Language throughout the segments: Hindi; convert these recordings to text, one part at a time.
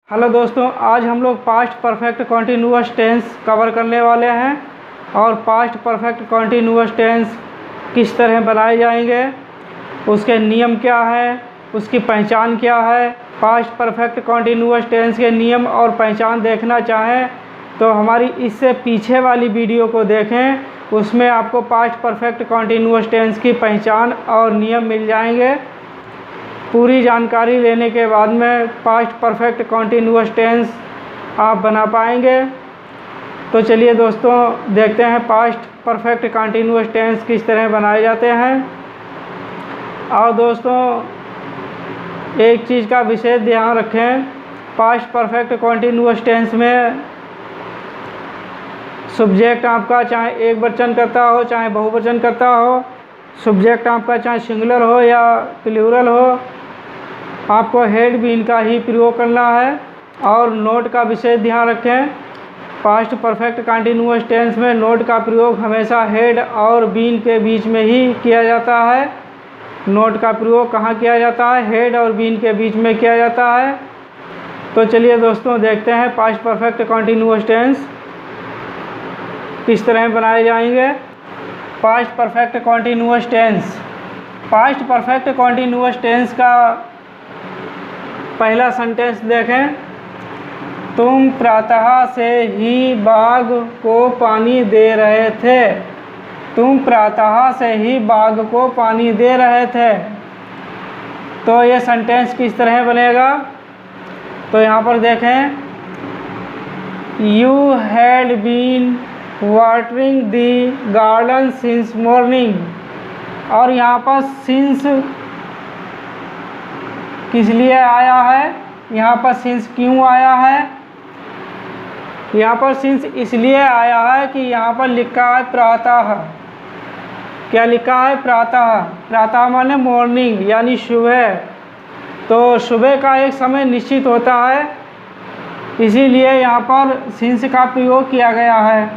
हेलो दोस्तों, आज हम लोग past perfect continuous tense cover करने वाले हैं और पास्ट परफेक्ट कॉन्टिन्यूअस टेंस किस तरह बनाए जाएंगे, उसके नियम क्या है, उसकी पहचान क्या है। पास्ट परफेक्ट कॉन्टिन्यूअस टेंस के नियम और पहचान देखना चाहें तो हमारी इससे पीछे वाली वीडियो को देखें, उसमें आपको पास्ट परफेक्ट कॉन्टिन्यूअस टेंस की पहचान और नियम मिल जाएंगे। पूरी जानकारी लेने के बाद में पास्ट परफेक्ट कॉन्टिन्यूअस टेंस आप बना पाएंगे। तो चलिए दोस्तों, देखते हैं पास्ट परफेक्ट कॉन्टिन्यूअस टेंस किस तरह बनाए जाते हैं। और दोस्तों, एक चीज़ का विशेष ध्यान रखें, पास्ट परफेक्ट कॉन्टिन्यूअस टेंस में सब्जेक्ट आपका चाहे एक वचन करता हो चाहे बहुवचन करता हो, सब्जेक्ट आपका चाहे सिंगुलर हो या प्लूरल हो, आपको हेड बीन का ही प्रयोग करना है। और नोट का विशेष ध्यान रखें, पास्ट परफेक्ट कॉन्टिन्यूअस टेंस में नोट का प्रयोग हमेशा हेड और बीन के बीच में ही किया जाता है। नोट का प्रयोग कहाँ किया जाता है? हेड और बीन के बीच में किया जाता है। तो चलिए दोस्तों, देखते हैं पास्ट परफेक्ट कॉन्टिन्यूअस टेंस किस तरह बनाए जाएंगे। Past perfect continuous tense, past perfect continuous tense का पहला सेंटेंस देखें। तुम प्रातः से ही बाग को पानी दे रहे थे। तुम प्रातः से ही बाग को पानी दे रहे थे। तो ये सेंटेंस किस तरह बनेगा? तो यहाँ पर देखें, you had been watering the garden since morning. और यहाँ पर सिंस किस लिए आया है? यहाँ पर सिंस क्यों आया है? यहाँ पर सिंस इसलिए आया है कि यहाँ पर लिखा है प्रातः। क्या लिखा है? प्रातः। प्रातः माने मॉर्निंग यानी सुबह। तो सुबह का एक समय निश्चित होता है, इसीलिए यहाँ पर सिंस का प्रयोग किया गया है।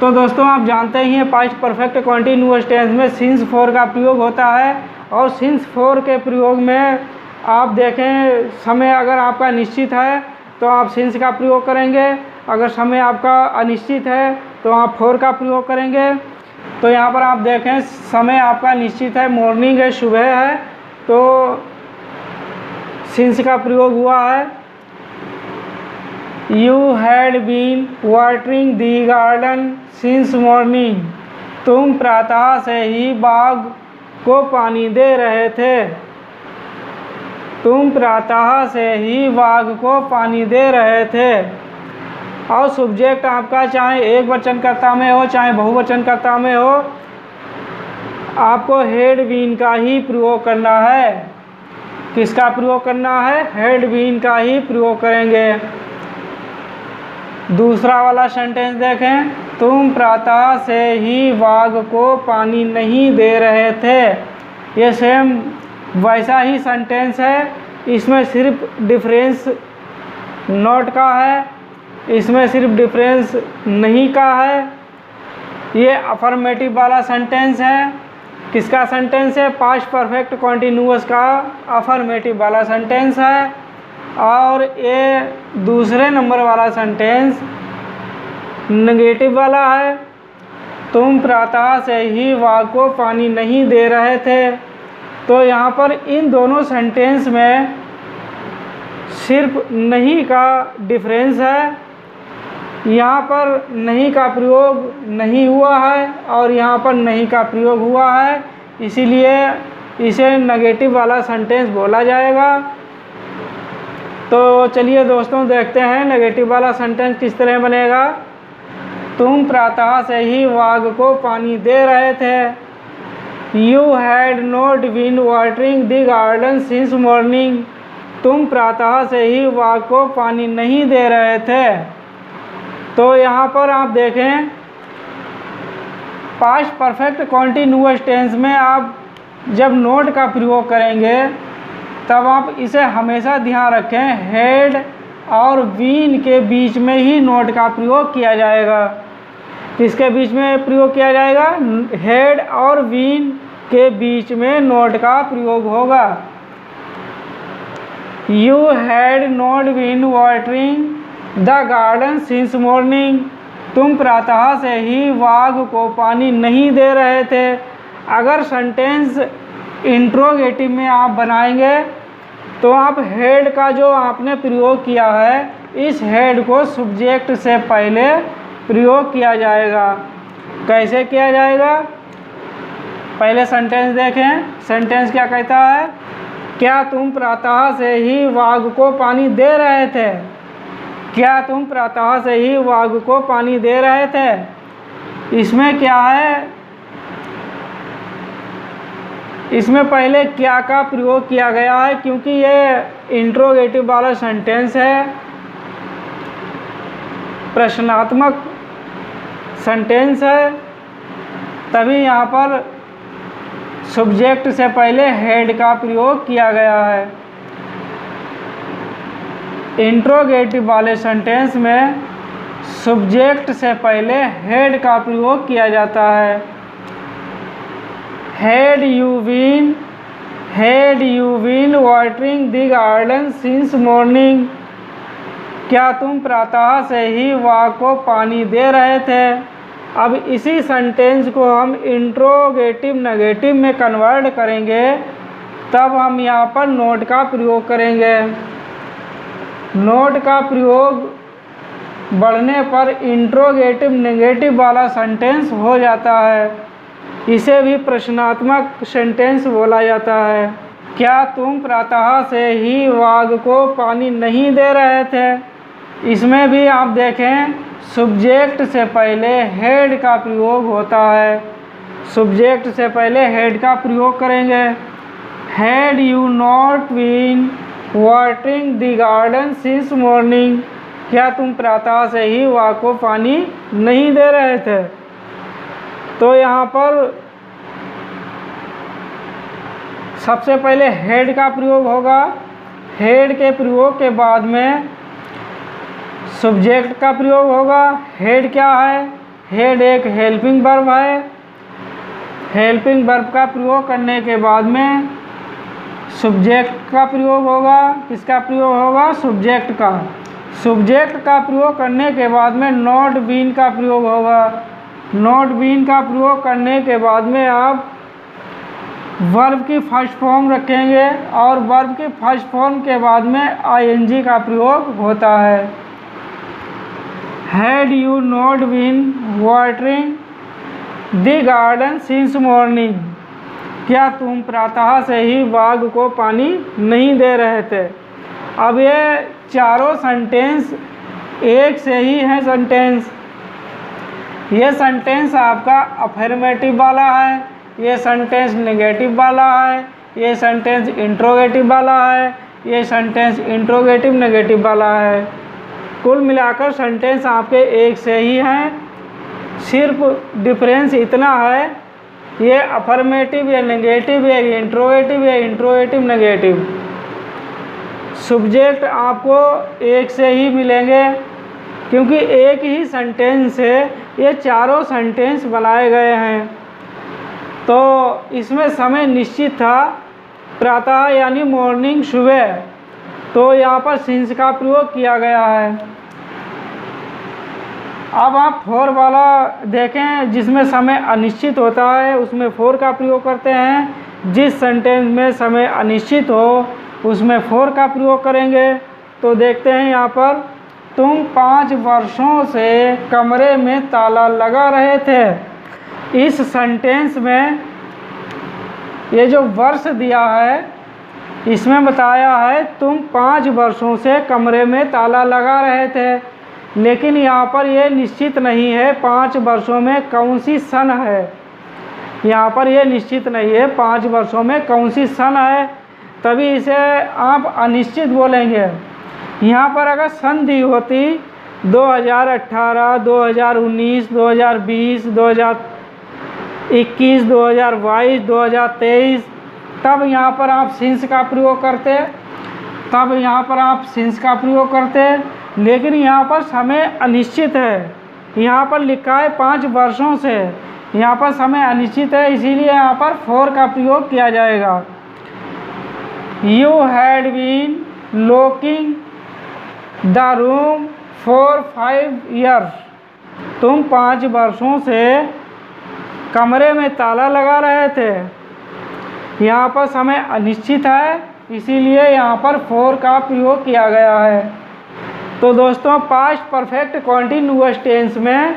तो दोस्तों, आप जानते ही हैं पास्ट परफेक्ट कॉन्टिन्यूअस टेंस में सिंस फोर का प्रयोग होता है। और सिंस फोर के प्रयोग में आप देखें, समय अगर आपका निश्चित है तो आप सिंस का प्रयोग करेंगे, अगर समय आपका अनिश्चित है तो आप फोर का प्रयोग करेंगे। तो यहाँ पर आप देखें, समय आपका निश्चित है, मॉर्निंग है, सुबह है, तो सिंस का प्रयोग हुआ है। You had been watering the garden since morning. तुम प्रातः से ही बाग को पानी दे रहे थे। तुम प्रातः से ही बाग को पानी दे रहे थे। और सब्जेक्ट आपका चाहे एक वचनकर्ता में हो चाहे बहुवचनकर्ता में हो, आपको हेड बीन का ही प्रयोग करना है। किसका प्रयोग करना है? हेड बीन का ही प्रयोग करेंगे। दूसरा वाला सेंटेंस देखें, तुम प्रातः से ही बाग को पानी नहीं दे रहे थे। ये सेम वैसा ही सेंटेंस है, इसमें सिर्फ डिफरेंस नॉट का है, इसमें सिर्फ डिफरेंस नहीं का है। ये अफर्मेटिव वाला सेंटेंस है। किसका सेंटेंस है? पास्ट परफेक्ट कॉन्टिन्यूअस का अफर्मेटिव वाला सेंटेंस है। और ये दूसरे नंबर वाला सेंटेंस नेगेटिव वाला है। तुम प्रातः से ही बाग को पानी नहीं दे रहे थे। तो यहाँ पर इन दोनों सेंटेंस में सिर्फ नहीं का डिफरेंस है। यहाँ पर नहीं का प्रयोग नहीं हुआ है और यहाँ पर नहीं का प्रयोग हुआ है, इसीलिए इसे नेगेटिव वाला सेंटेंस बोला जाएगा। तो चलिए दोस्तों, देखते हैं नेगेटिव वाला सेंटेंस किस तरह बनेगा। तुम प्रातः से ही बाग को पानी दे रहे थे। You had not been watering the garden since morning. तुम प्रातः से ही बाग को पानी नहीं दे रहे थे। तो यहाँ पर आप देखें, पास्ट परफेक्ट कॉन्टिन्यूअस टेंस में आप जब नोट का प्रयोग करेंगे तब आप इसे हमेशा ध्यान रखें, हेड और बीन के बीच में ही नोट का प्रयोग किया जाएगा। किसके बीच में प्रयोग किया जाएगा? हेड और बीन के बीच में नोट का प्रयोग होगा। You had not been watering the garden since morning. तुम प्रातः से ही बाग को पानी नहीं दे रहे थे। अगर सेंटेंस इंट्रोगेटिव में आप बनाएंगे तो आप हैड का जो आपने प्रयोग किया है, इस हैड को सब्जेक्ट से पहले प्रयोग किया जाएगा। कैसे किया जाएगा? पहले सेंटेंस देखें। सेंटेंस क्या कहता है? क्या तुम प्रातः से ही बाग को पानी दे रहे थे? क्या तुम प्रातः से ही बाग को पानी दे रहे थे? इसमें क्या है? इसमें पहले क्या का प्रयोग किया गया है, क्योंकि ये इंट्रोगेटिव वाला सेंटेंस है, प्रश्नात्मक सेंटेंस है, तभी यहाँ पर सब्जेक्ट से पहले हेड का प्रयोग किया गया है। इंट्रोगेटिव वाले सेंटेंस में सब्जेक्ट से पहले हेड का प्रयोग किया जाता है। Had you been watering the garden since morning? क्या तुम प्रातः से ही बाग को पानी दे रहे थे? अब इसी सेंटेंस को हम इंट्रोगेटिव नेगेटिव में कन्वर्ट करेंगे, तब हम यहाँ पर नोट का प्रयोग करेंगे। नोट का प्रयोग बढ़ने पर इंट्रोगेटिव नेगेटिव वाला सेंटेंस हो जाता है। इसे भी प्रश्नात्मक सेंटेंस बोला जाता है। क्या तुम प्रातः से ही बाग को पानी नहीं दे रहे थे? इसमें भी आप देखें, सब्जेक्ट से पहले हेड का प्रयोग होता है। सब्जेक्ट से पहले हेड का प्रयोग करेंगे। Had you not been watering the garden since morning? क्या तुम प्रातः से ही बाग को पानी नहीं दे रहे थे? तो यहाँ पर सबसे पहले हेड का प्रयोग होगा। हेड के प्रयोग के बाद में सब्जेक्ट का प्रयोग होगा। हेड क्या है? हेड एक हेल्पिंग वर्ब है। हेल्पिंग वर्ब का प्रयोग करने के बाद में सब्जेक्ट का प्रयोग होगा। किसका प्रयोग होगा? सब्जेक्ट का। सब्जेक्ट का प्रयोग करने के बाद में नॉट बीन का प्रयोग होगा। नॉट बीन का प्रयोग करने के बाद में आप वर्ब की फर्स्ट फॉर्म रखेंगे और वर्ब की फर्स्ट फॉर्म के बाद में आईएनजी का प्रयोग होता है। Had you not been watering the garden since morning? क्या तुम प्रातः से ही बाग को पानी नहीं दे रहे थे? अब ये चारों सेंटेंस एक से ही हैं सेंटेंस। ये सेंटेंस आपका अफर्मेटिव वाला है, ये सेंटेंस नेगेटिव वाला है, ये सेंटेंस इंट्रोगेटिव वाला है, ये सेंटेंस इंट्रोगेटिव नेगेटिव वाला है। कुल मिलाकर सेंटेंस आपके एक से ही हैं। सिर्फ डिफरेंस इतना है, ये अफर्मेटिव या नेगेटिव या इंट्रोगेटिव या इंट्रोगेटिव नेगेटिव। सब्जेक्ट आपको एक से ही मिलेंगे, क्योंकि एक ही सेंटेंस से ये चारों सेंटेंस बनाए गए हैं। तो इसमें समय निश्चित था, प्रातः यानी मॉर्निंग, सुबह, तो यहाँ पर सिंस का प्रयोग किया गया है। अब आप फॉर वाला देखें, जिसमें समय अनिश्चित होता है, उसमें फॉर का प्रयोग करते हैं। जिस सेंटेंस में समय अनिश्चित हो उसमें फॉर का प्रयोग करेंगे। तो देखते हैं यहाँ पर, तुम 5 वर्षों से कमरे में ताला लगा रहे थे। इस सेंटेंस में ये जो वर्ष दिया है, इसमें बताया है तुम 5 वर्षों से कमरे में ताला लगा रहे थे, लेकिन यहाँ पर ये निश्चित नहीं है 5 वर्षों में कौन सी सन है। यहाँ पर ये निश्चित नहीं है 5 वर्षों में कौन सी सन है, तभी इसे आप अनिश्चित बोलेंगे। यहाँ पर अगर सन दी होती 2018, 2019, 2020, 2021, 2022, 2023, तब यहाँ पर आप सिंस का प्रयोग करते, लेकिन यहाँ पर समय अनिश्चित है। यहाँ पर लिखा है 5 वर्षों से, यहाँ पर समय अनिश्चित है, इसीलिए यहाँ पर फॉर का प्रयोग किया जाएगा। You had been locking the room for 5 years। तुम 5 वर्षों से कमरे में ताला लगा रहे थे। यहाँ पर समय अनिश्चित है, इसीलिए यहाँ पर फॉर का प्रयोग किया गया है। तो दोस्तों, पास्ट परफेक्ट कॉन्टिन्यूअस टेंस में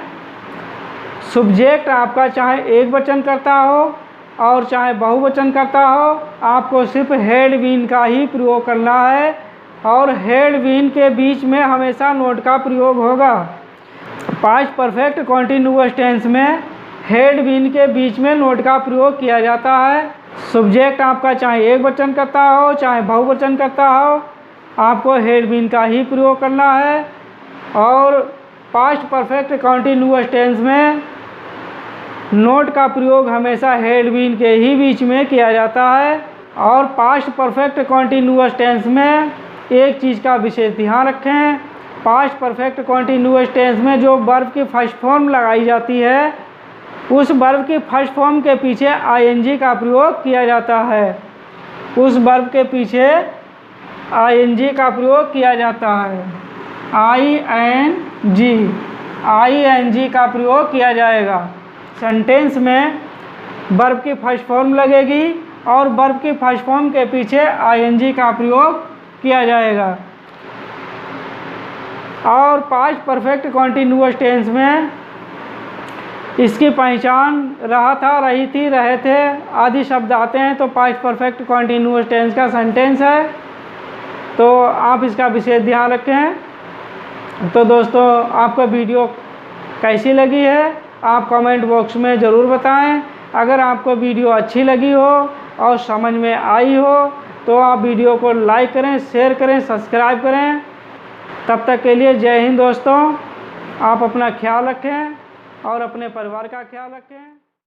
सब्जेक्ट आपका चाहे एक वचन करता हो और चाहे बहुवचन करता हो, आपको सिर्फ हैड बीन का ही प्रयोग करना है और हैड बीन के बीच में हमेशा नोट का प्रयोग होगा। पास्ट परफेक्ट कॉन्टिन्यूअस टेंस में हैड बीन के बीच में नोट का प्रयोग किया जाता है। सब्जेक्ट आपका चाहे एक वचन करता हो चाहे बहुवचन करता हो, आपको हैड बीन का ही प्रयोग करना है। और पास्ट परफेक्ट कॉन्टिन्यूअस टेंस में नोट का प्रयोग हमेशा हैड बीन के ही बीच में किया जाता है। और पास्ट परफेक्ट कॉन्टिन्यूअस टेंस में एक चीज़ का विशेष ध्यान रखें, पास्ट परफेक्ट कॉन्टिन्यूअस टेंस में जो वर्ब की फर्स्ट फॉर्म लगाई जाती है, उस वर्ब की फर्स्ट फॉर्म के पीछे आईएनजी का प्रयोग किया जाता है। उस वर्ब के पीछे आईएनजी का प्रयोग किया जाता है। आईएनजी का प्रयोग किया जाएगा। सेंटेंस में वर्ब की फर्स्ट फॉर्म लगेगी और वर्ब की फर्स्ट फॉर्म के पीछे आईएनजी का प्रयोग किया जाएगा। और पास्ट परफेक्ट कॉन्टिन्यूअस टेंस में इसकी पहचान रहा था, रही थी, रहे थे आदि शब्द आते हैं तो पास्ट परफेक्ट कॉन्टिन्यूअस टेंस का सेंटेंस है। तो आप इसका विशेष ध्यान रखें। तो दोस्तों, आपको वीडियो कैसी लगी है आप कमेंट बॉक्स में ज़रूर बताएं। अगर आपको वीडियो अच्छी लगी हो और समझ में आई हो तो आप वीडियो को लाइक करें, शेयर करें, सब्सक्राइब करें। तब तक के लिए जय हिंद दोस्तों। आप अपना ख्याल रखें और अपने परिवार का ख्याल रखें।